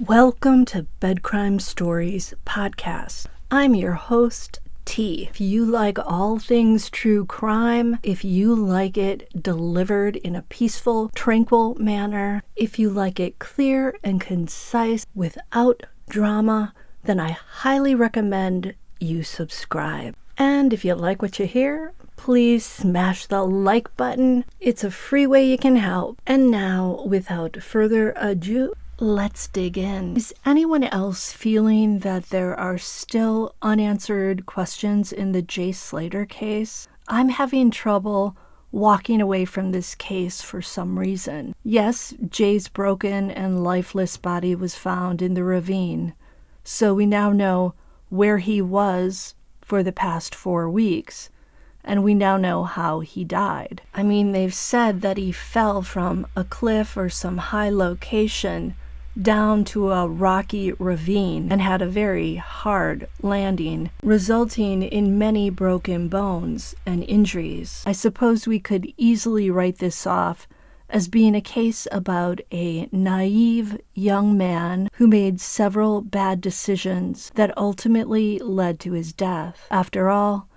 Welcome to Bed Crime Stories podcast. I'm your host, T. If you like all things true crime, if you like it delivered in a peaceful, tranquil manner, if you like it clear and concise without drama, then I highly recommend you subscribe. And if you like what you hear, please smash the like button. It's a free way you can help. And now, without further ado, let's dig in. Is anyone else feeling that there are still unanswered questions in the Jay Slater case? I'm having trouble walking away from this case for some reason. Yes, Jay's broken and lifeless body was found in the ravine, so we now know where he was for the past 4 weeks, and we now know how he died. I mean, they've said that he fell from a cliff or some high location down to a rocky ravine and had a very hard landing, resulting in many broken bones and injuries. I suppose we could easily write this off as being a case about a naive young man who made several bad decisions that ultimately led to his death. After all,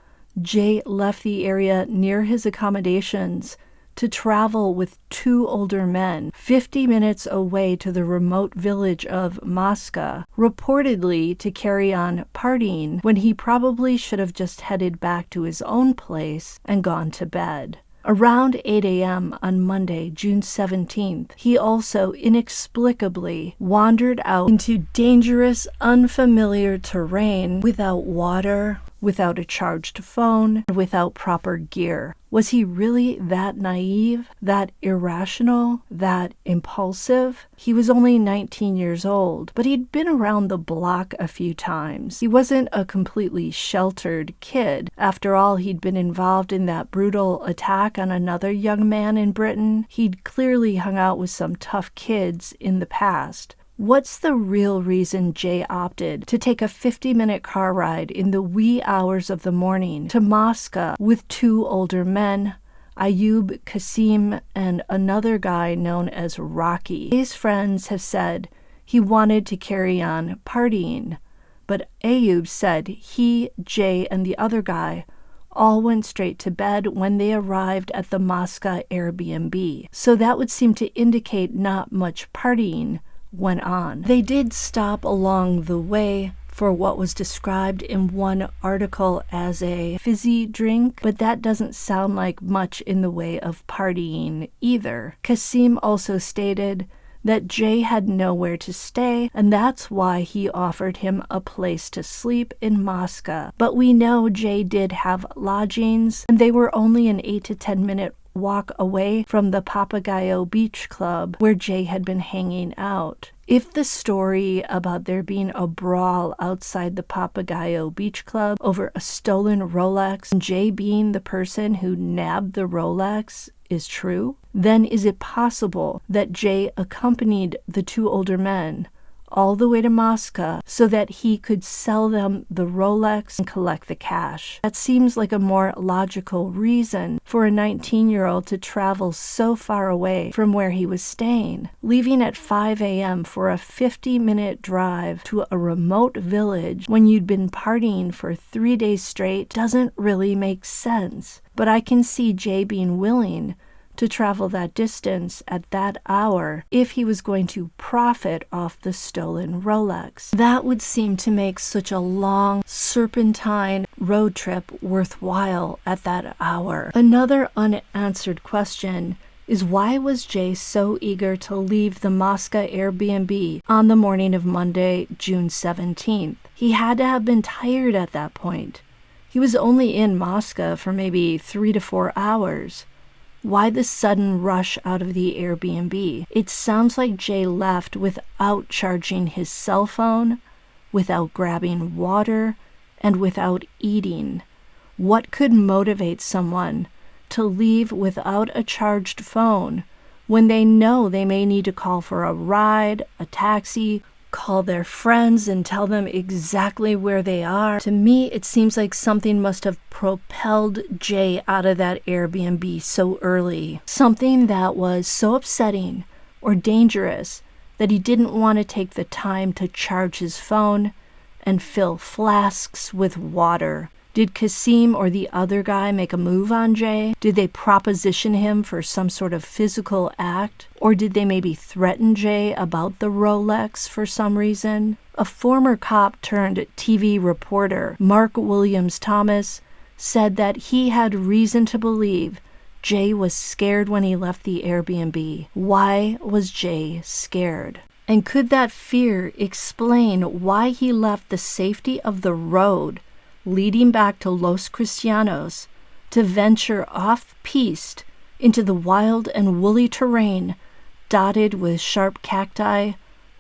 Jay left the area near his accommodations to travel with 2 older men 50 minutes away to the remote village of Mosca, reportedly to carry on partying when he probably should have just headed back to his own place and gone to bed. Around 8 a.m. on Monday, June 17th, he also inexplicably wandered out into dangerous, unfamiliar terrain without water, without a charged phone, and without proper gear. Was he really that naive, that irrational, that impulsive? He was only 19 years old, but he'd been around the block a few times. He wasn't a completely sheltered kid. After all, he'd been involved in that brutal attack on another young man in Britain. He'd clearly hung out with some tough kids in the past. What's the real reason Jay opted to take a 50-minute car ride in the wee hours of the morning to Mosca with 2 older men, Ayub Kasim and another guy known as Rocky? Jay's friends have said he wanted to carry on partying, but Ayub said he, Jay, and the other guy all went straight to bed when they arrived at the Mosca Airbnb. So that would seem to indicate not much partying went on. They did stop along the way for what was described in one article as a fizzy drink, but that doesn't sound like much in the way of partying either. Kasim also stated that Jay had nowhere to stay, and that's why he offered him a place to sleep in Mosca. But we know Jay did have lodgings, and they were only an 8 to 10 minute walk away from the Papagayo Beach Club where Jay had been hanging out. If the story about there being a brawl outside the Papagayo Beach Club over a stolen Rolex and Jay being the person who nabbed the Rolex is true, then is it possible that Jay accompanied the 2 older men all the way to Mosca so that he could sell them the Rolex and collect the cash? That seems like a more logical reason for a 19-year-old to travel so far away from where he was staying. Leaving at 5 a.m. for a 50-minute drive to a remote village when you'd been partying for 3 days straight doesn't really make sense. But I can see Jay being willing to travel that distance at that hour if he was going to profit off the stolen Rolex. That would seem to make such a long, serpentine road trip worthwhile at that hour. Another unanswered question is, why was Jay so eager to leave the Mosca Airbnb on the morning of Monday, June 17th? He had to have been tired at that point. He was only in Mosca for maybe 3 to 4 hours. Why the sudden rush out of the Airbnb? It sounds like Jay left without charging his cell phone, without grabbing water, and without eating. What could motivate someone to leave without a charged phone when they know they may need to call for a ride, a taxi, call their friends and tell them exactly where they are? To me, it seems like something must have propelled Jay out of that Airbnb so early. Something that was so upsetting or dangerous that he didn't want to take the time to charge his phone and fill flasks with water. Did Kasim or the other guy make a move on Jay? Did they proposition him for some sort of physical act? Or did they maybe threaten Jay about the Rolex for some reason? A former cop turned TV reporter, Mark Williams Thomas, said that he had reason to believe Jay was scared when he left the Airbnb. Why was Jay scared? And could that fear explain why he left the safety of the road leading back to Los Cristianos to venture off-piste into the wild and woolly terrain dotted with sharp cacti,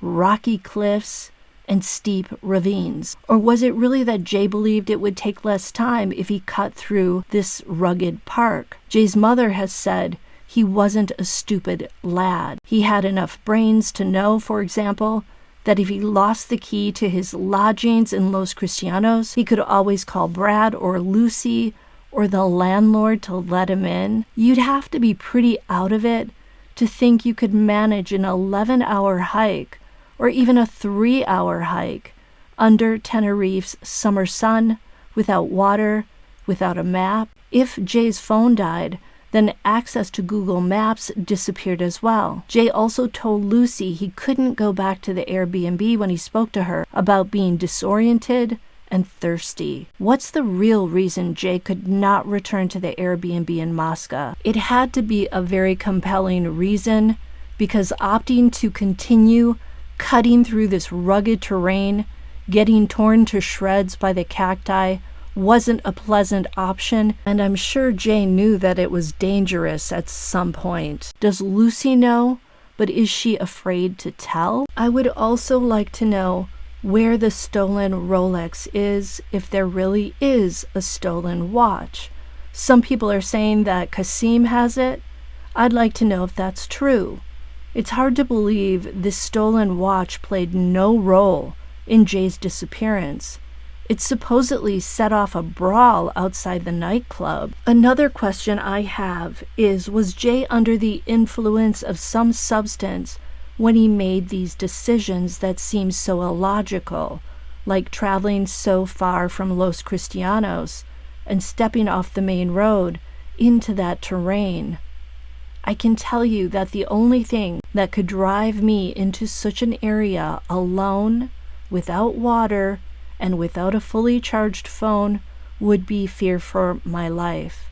rocky cliffs, and steep ravines? Or was it really that Jay believed it would take less time if he cut through this rugged park? Jay's mother has said he wasn't a stupid lad. He had enough brains to know, for example, that if he lost the key to his lodgings in Los Cristianos, he could always call Brad or Lucy or the landlord to let him in. You'd have to be pretty out of it to think you could manage an 11-hour hike or even a 3-hour hike under Tenerife's summer sun, without water, without a map. If Jay's phone died, then access to Google Maps disappeared as well. Jay also told Lucy he couldn't go back to the Airbnb when he spoke to her about being disoriented and thirsty. What's the real reason Jay could not return to the Airbnb in Moscow? It had to be a very compelling reason, because opting to continue cutting through this rugged terrain, getting torn to shreds by the cacti, wasn't a pleasant option, and I'm sure Jay knew that it was dangerous at some point. Does Lucy know, but is she afraid to tell? I would also like to know where the stolen Rolex is, if there really is a stolen watch. Some people are saying that Kasim has it. I'd like to know if that's true. It's hard to believe this stolen watch played no role in Jay's disappearance. It supposedly set off a brawl outside the nightclub. Another question I have is, was Jay under the influence of some substance when he made these decisions that seem so illogical, like traveling so far from Los Cristianos and stepping off the main road into that terrain? I can tell you that the only thing that could drive me into such an area alone, without water, and without a fully charged phone would be fear for my life.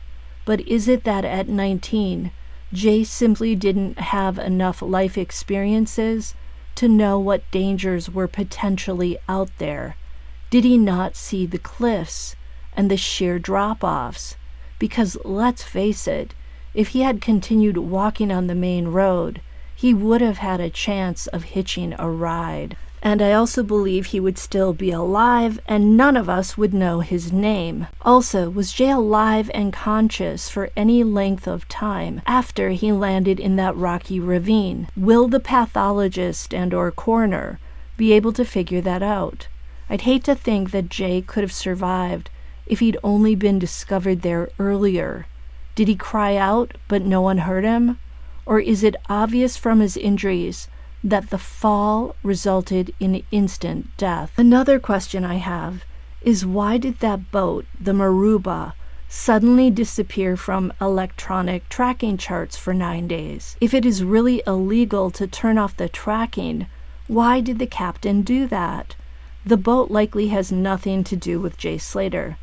But is it that at 19, Jay simply didn't have enough life experiences to know what dangers were potentially out there? Did he not see the cliffs and the sheer drop-offs? Because let's face it, if he had continued walking on the main road, he would have had a chance of hitching a ride. And I also believe he would still be alive, and none of us would know his name. Also, was Jay alive and conscious for any length of time after he landed in that rocky ravine? Will the pathologist and/or coroner be able to figure that out? I'd hate to think that Jay could have survived if he'd only been discovered there earlier. Did he cry out, but no one heard him? Or is it obvious from his injuries that the fall resulted in instant death? Another question I have is, why did that boat, the Maruba, suddenly disappear from electronic tracking charts for 9 days? If it is really illegal to turn off the tracking, why did the captain do that? The boat likely has nothing to do with Jay Slater.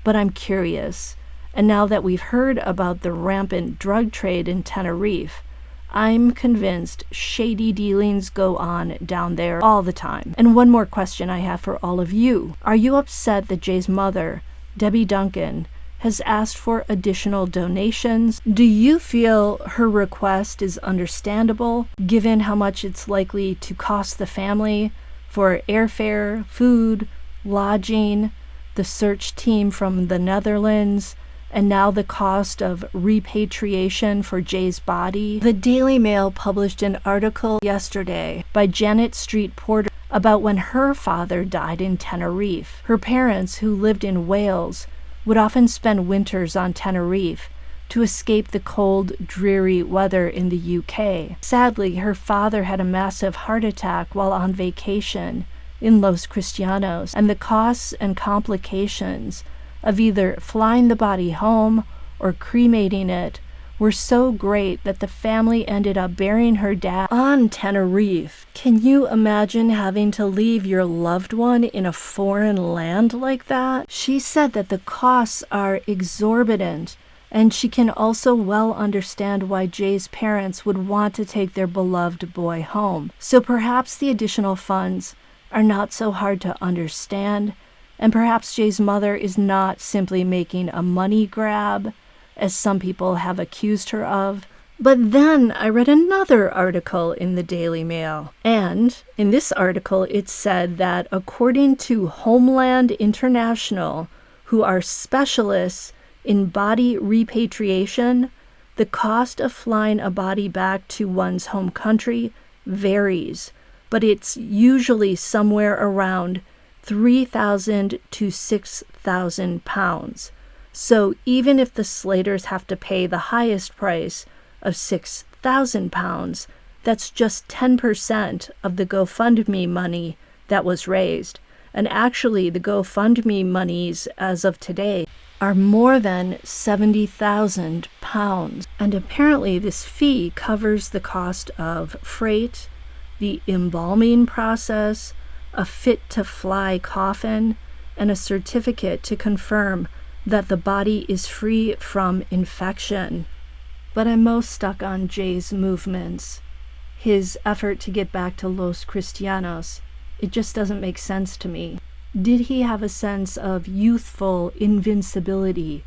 But I'm curious, and now that we've heard about the rampant drug trade in Tenerife, I'm convinced shady dealings go on down there all the time. And one more question I have for all of you. Are you upset that Jay's mother, Debbie Duncan, has asked for additional donations? Do you feel her request is understandable, given how much it's likely to cost the family for airfare, food, lodging, the search team from the Netherlands, and now the cost of repatriation for Jay's body? The Daily Mail published an article yesterday by Janet Street Porter about when her father died in Tenerife. Her parents, who lived in Wales, would often spend winters on Tenerife, to escape the cold, dreary weather in the UK. Sadly, her father had a massive heart attack while on vacation in Los Cristianos, and the costs and complications of either flying the body home or cremating it were so great that the family ended up burying her dad on Tenerife. Can you imagine having to leave your loved one in a foreign land like that? She said that the costs are exorbitant, and she can also well understand why Jay's parents would want to take their beloved boy home. So perhaps the additional funds are not so hard to understand, and perhaps Jay's mother is not simply making a money grab, as some people have accused her of. But then I read another article in the Daily Mail, and in this article it said that according to Homeland International, who are specialists in body repatriation, the cost of flying a body back to one's home country varies, but it's usually somewhere around 3,000 to 6,000 pounds. So even if the Slaters have to pay the highest price of 6,000 pounds, that's just 10% of the GoFundMe money that was raised. And actually, the GoFundMe monies as of today are more than 70,000 pounds. And apparently this fee covers the cost of freight, the embalming process, a fit-to-fly coffin, and a certificate to confirm that the body is free from infection. But I'm most stuck on Jay's movements, his effort to get back to Los Cristianos. It just doesn't make sense to me. Did he have a sense of youthful invincibility,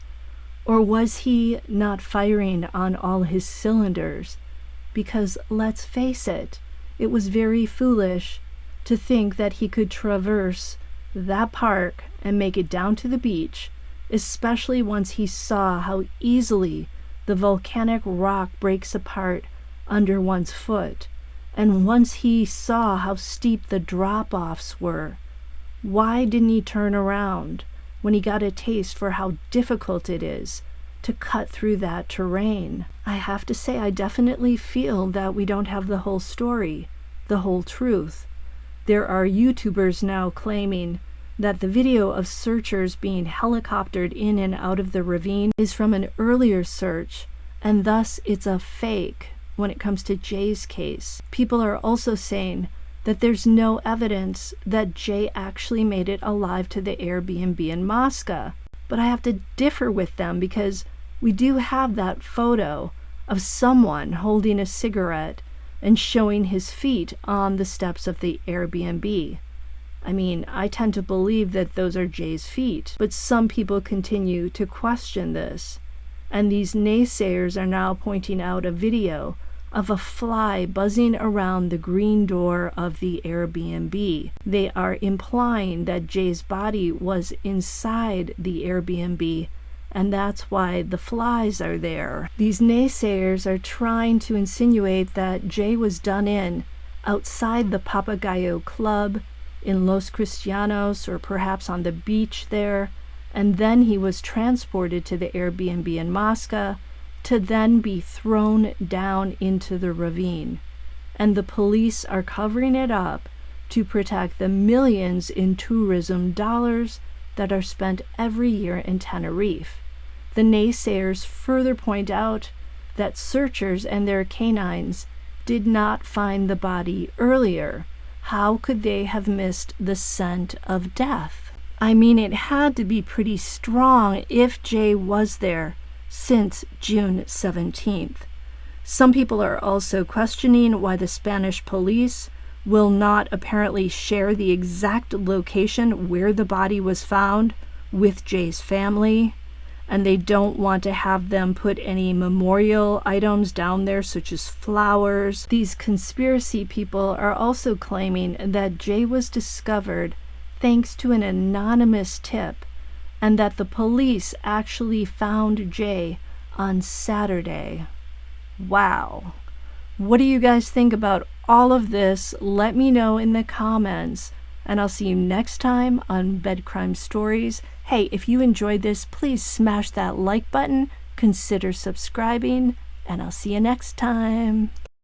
or was he not firing on all his cylinders? Because let's face it, it was very foolish to think that he could traverse that park and make it down to the beach, especially once he saw how easily the volcanic rock breaks apart under one's foot, and once he saw how steep the drop-offs were. Why didn't he turn around when he got a taste for how difficult it is to cut through that terrain? I have to say, I definitely feel that we don't have the whole story, the whole truth. There are YouTubers now claiming that the video of searchers being helicoptered in and out of the ravine is from an earlier search, and thus it's a fake when it comes to Jay's case. People are also saying that there's no evidence that Jay actually made it alive to the Airbnb in Moscow. But I have to differ with them because we do have that photo of someone holding a cigarette and showing his feet on the steps of the Airbnb. I mean, I tend to believe that those are Jay's feet, but some people continue to question this. And these naysayers are now pointing out a video of a fly buzzing around the green door of the Airbnb. They are implying that Jay's body was inside the Airbnb, and that's why the flies are there. These naysayers are trying to insinuate that Jay was done in outside the Papagayo Club in Los Cristianos, or perhaps on the beach there, and then he was transported to the Airbnb in Moscow to then be thrown down into the ravine. And the police are covering it up to protect the millions in tourism dollars that are spent every year in Tenerife. The naysayers further point out that searchers and their canines did not find the body earlier. How could they have missed the scent of death? I mean, it had to be pretty strong if Jay was there since June 17th. Some people are also questioning why the Spanish police will not apparently share the exact location where the body was found with Jay's family, and they don't want to have them put any memorial items down there, such as flowers. These conspiracy people are also claiming that Jay was discovered thanks to an anonymous tip, and that the police actually found Jay on Saturday. Wow. What do you guys think about all of this? Let me know in the comments, and I'll see you next time on Bed Crime Stories. Hey, if you enjoyed this, please smash that like button, consider subscribing, and I'll see you next time.